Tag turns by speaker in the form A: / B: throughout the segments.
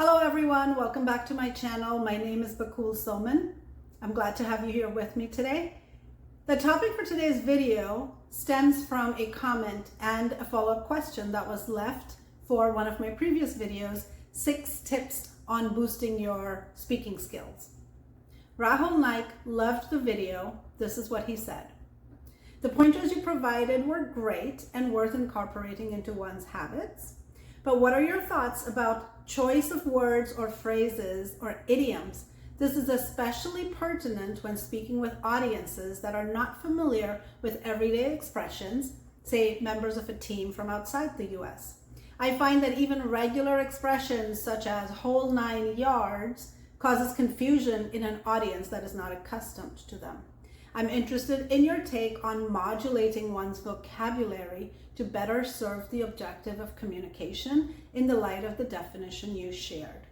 A: Hello everyone, welcome back to my channel. My name is Bakul Soman. I'm glad to have you here with me today. The topic for today's video stems from a comment and a follow-up question that was left for one of my previous videos, 6 tips on boosting your speaking skills. Rahul Naik loved the video. This is what he said. The pointers you provided were great and worth incorporating into one's habits. But what are your thoughts about choice of words or phrases or idioms? This is especially pertinent when speaking with audiences that are not familiar with everyday expressions, say members of a team from outside the US. I find that even regular expressions such as whole 9 yards causes confusion in an audience that is not accustomed to them. I'm interested in your take on modulating one's vocabulary to better serve the objective of communication in the light of the definition you shared.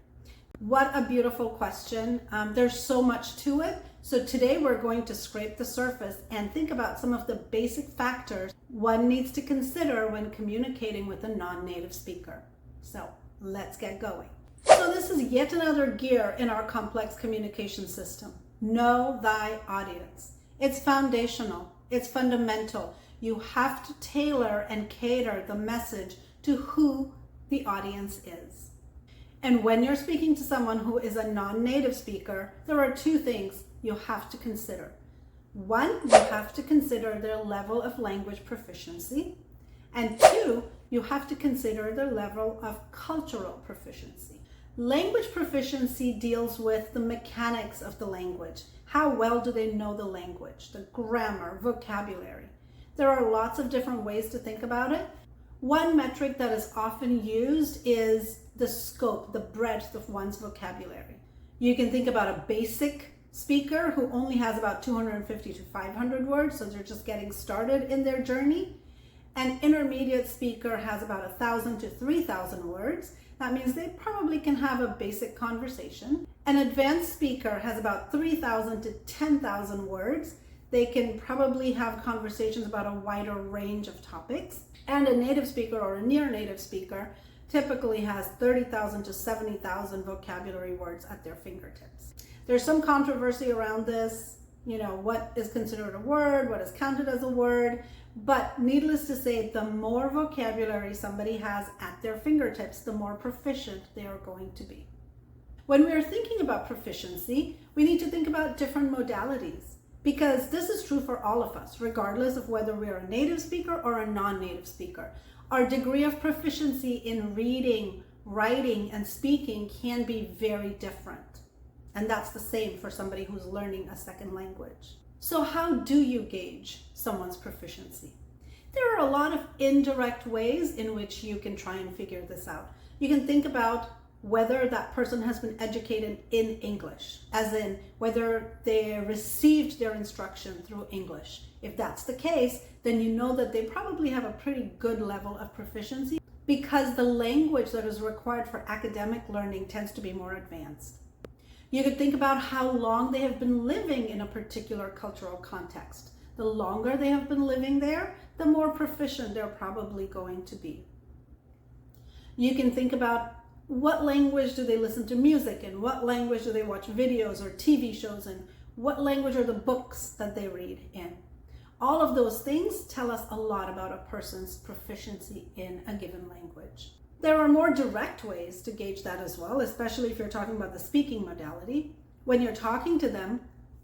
A: What a beautiful question. There's so much to it. So today we're going to scrape the surface and think about some of the basic factors one needs to consider when communicating with a non-native speaker. So let's get going. So this is yet another gear in our complex communication system. Know thy audience. It's foundational, it's fundamental. You have to tailor and cater the message to who the audience is. And when you're speaking to someone who is a non-native speaker, there are 2 things you have to consider. 1, you have to consider their level of language proficiency. And 2, you have to consider their level of cultural proficiency. Language proficiency deals with the mechanics of the language. How well do they know the language, the grammar, vocabulary? There are lots of different ways to think about it. One metric that is often used is the scope, the breadth of one's vocabulary. You can think about a basic speaker who only has about 250 to 500 words, so they're just getting started in their journey. An intermediate speaker has about 1,000 to 3,000 words. That means they probably can have a basic conversation. An advanced speaker has about 3,000 to 10,000 words. They can probably have conversations about a wider range of topics. And a native speaker or a near native speaker typically has 30,000 to 70,000 vocabulary words at their fingertips. There's some controversy around this, what is considered a word, what is counted as a word. But needless to say, the more vocabulary somebody has at their fingertips, the more proficient they are going to be. When we are thinking about proficiency, we need to think about different modalities, because this is true for all of us, regardless of whether we are a native speaker or a non-native speaker. Our degree of proficiency in reading, writing, and speaking can be very different. And that's the same for somebody who's learning a second language. So how do you gauge someone's proficiency? There are a lot of indirect ways in which you can try and figure this out. You can think about whether that person has been educated in English, as in whether they received their instruction through English. If that's the case, then you know that they probably have a pretty good level of proficiency, because the language that is required for academic learning tends to be more advanced. You could think about how long they have been living in a particular cultural context. The longer they have been living there, the more proficient they're probably going to be. You can think about what language do they listen to music in, what language do they watch videos or TV shows in, what language are the books that they read in. All of those things tell us a lot about a person's proficiency in a given language. There are more direct ways to gauge that as well, especially if you're talking about the speaking modality. When you're talking to them,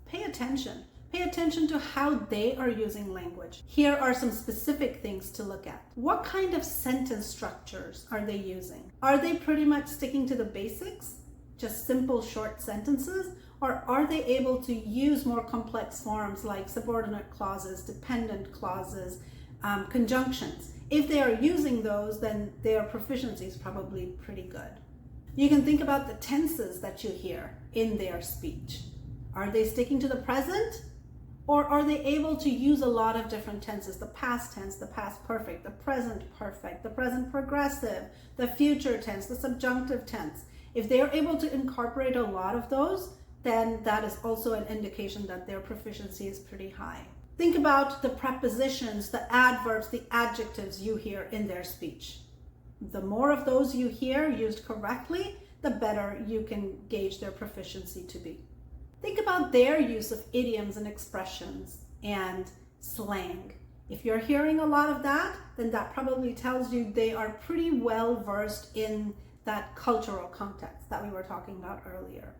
A: pay attention. Pay attention to how they are using language. Here are some specific things to look at. What kind of sentence structures are they using? Are they pretty much sticking to the basics, just simple short sentences? Or are they able to use more complex forms like subordinate clauses, dependent clauses, conjunctions? If they are using those, then their proficiency is probably pretty good. You can think about the tenses that you hear in their speech. Are they sticking to the present? Or are they able to use a lot of different tenses? The past tense, the past perfect, the present perfect, the present progressive, the future tense, the subjunctive tense. If they are able to incorporate a lot of those, then that is also an indication that their proficiency is pretty high. Think about the prepositions, the adverbs, the adjectives you hear in their speech. The more of those you hear used correctly, the better you can gauge their proficiency to be. Think about their use of idioms and expressions and slang. If you're hearing a lot of that, then that probably tells you they are pretty well versed in that cultural context that we were talking about earlier.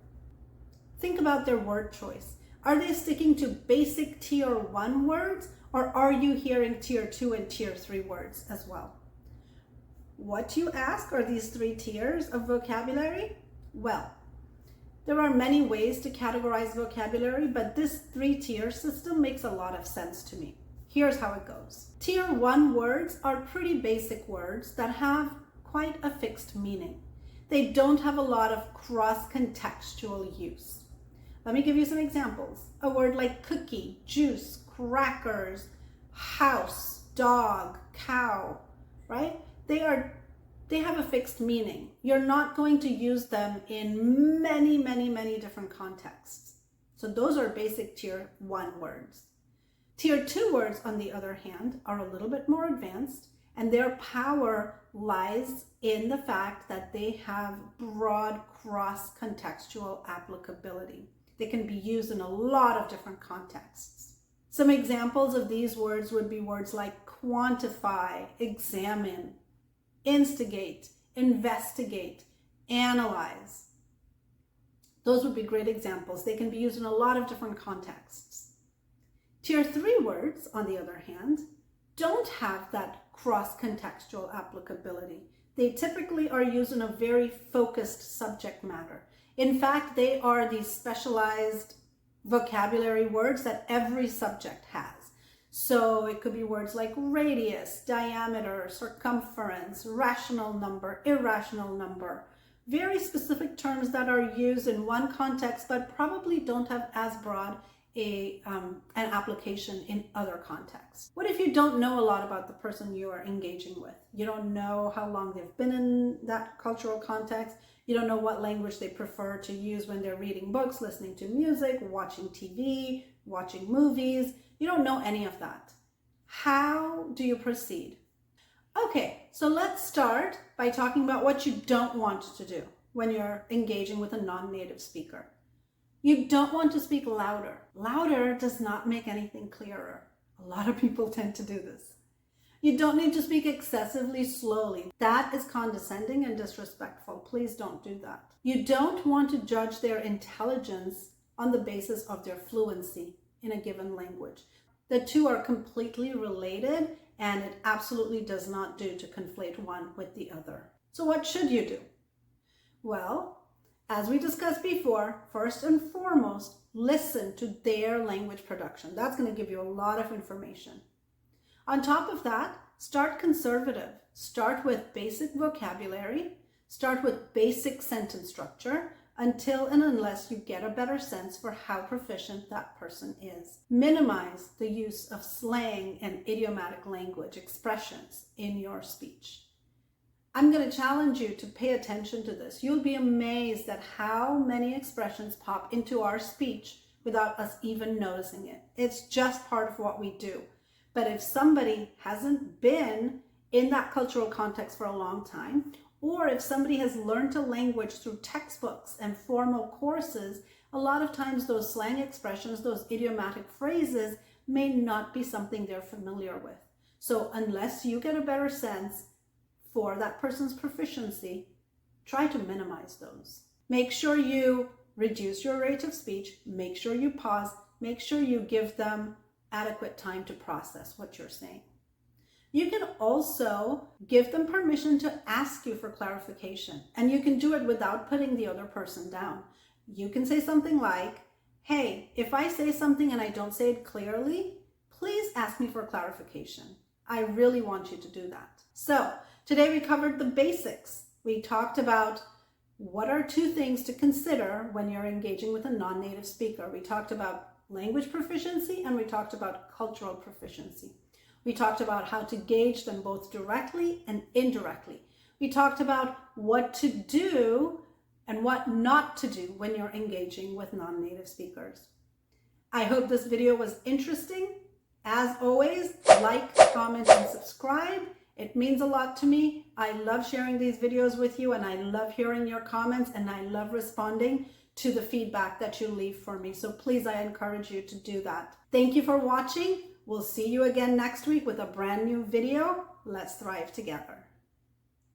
A: Think about their word choice. Are they sticking to basic tier 1 words, or are you hearing tier 2 and tier 3 words as well? What you ask are these 3 tiers of vocabulary? Well, there are many ways to categorize vocabulary, but this 3-tier system makes a lot of sense to me. Here's how it goes. Tier 1 words are pretty basic words that have quite a fixed meaning. They don't have a lot of cross-contextual use. Let me give you some examples. A word like cookie, juice, crackers, house, dog, cow, right? They have a fixed meaning. You're not going to use them in many different contexts. So those are basic tier 1 words. Tier 2 words, on the other hand, are a little bit more advanced, and their power lies in the fact that they have broad cross-contextual applicability. They can be used in a lot of different contexts. Some examples of these words would be words like quantify, examine, instigate, investigate, analyze. Those would be great examples. They can be used in a lot of different contexts. Tier 3 words, on the other hand, don't have that cross-contextual applicability. They typically are used in a very focused subject matter. In fact, they are these specialized vocabulary words that every subject has. So it could be words like radius, diameter, circumference, rational number, irrational number. Very specific terms that are used in one context, but probably don't have as broad an application in other contexts. What if you don't know a lot about the person you are engaging with? You don't know how long they've been in that cultural context. You don't know what language they prefer to use when they're reading books, listening to music, watching TV, watching movies. You don't know any of that. How do you proceed? Okay, so let's start by talking about what you don't want to do when you're engaging with a non-native speaker. You don't want to speak louder. Louder does not make anything clearer. A lot of people tend to do this. You don't need to speak excessively slowly. That is condescending and disrespectful. Please don't do that. You don't want to judge their intelligence on the basis of their fluency in a given language. The two are completely related, and it absolutely does not do to conflate one with the other. So what should you do? Well, as we discussed before, first and foremost, listen to their language production. That's going to give you a lot of information. On top of that, start conservative. Start with basic vocabulary. Start with basic sentence structure until and unless you get a better sense for how proficient that person is. Minimize the use of slang and idiomatic language expressions in your speech. I'm going to challenge you to pay attention to this. You'll be amazed at how many expressions pop into our speech without us even noticing it. It's just part of what we do. But if somebody hasn't been in that cultural context for a long time, or if somebody has learned a language through textbooks and formal courses, a lot of times those slang expressions, those idiomatic phrases may not be something they're familiar with. So unless you get a better sense for that person's proficiency, try to minimize those. Make sure you reduce your rate of speech, make sure you pause, make sure you give them adequate time to process what you're saying. You can also give them permission to ask you for clarification, and you can do it without putting the other person down. You can say something like, hey, if I say something and I don't say it clearly, please ask me for clarification. I really want you to do that. So today we covered the basics. We talked about what are 2 things to consider when you're engaging with a non-native speaker. We talked about language proficiency and we talked about cultural proficiency. We talked about how to gauge them both directly and indirectly. We talked about what to do and what not to do when you're engaging with non-native speakers. I hope this video was interesting. As always, like, comment, and subscribe. It means a lot to me. I love sharing these videos with you, and I love hearing your comments, and I love responding to the feedback that you leave for me. So please, I encourage you to do that. Thank you for watching. We'll see you again next week with a brand new video. Let's thrive together.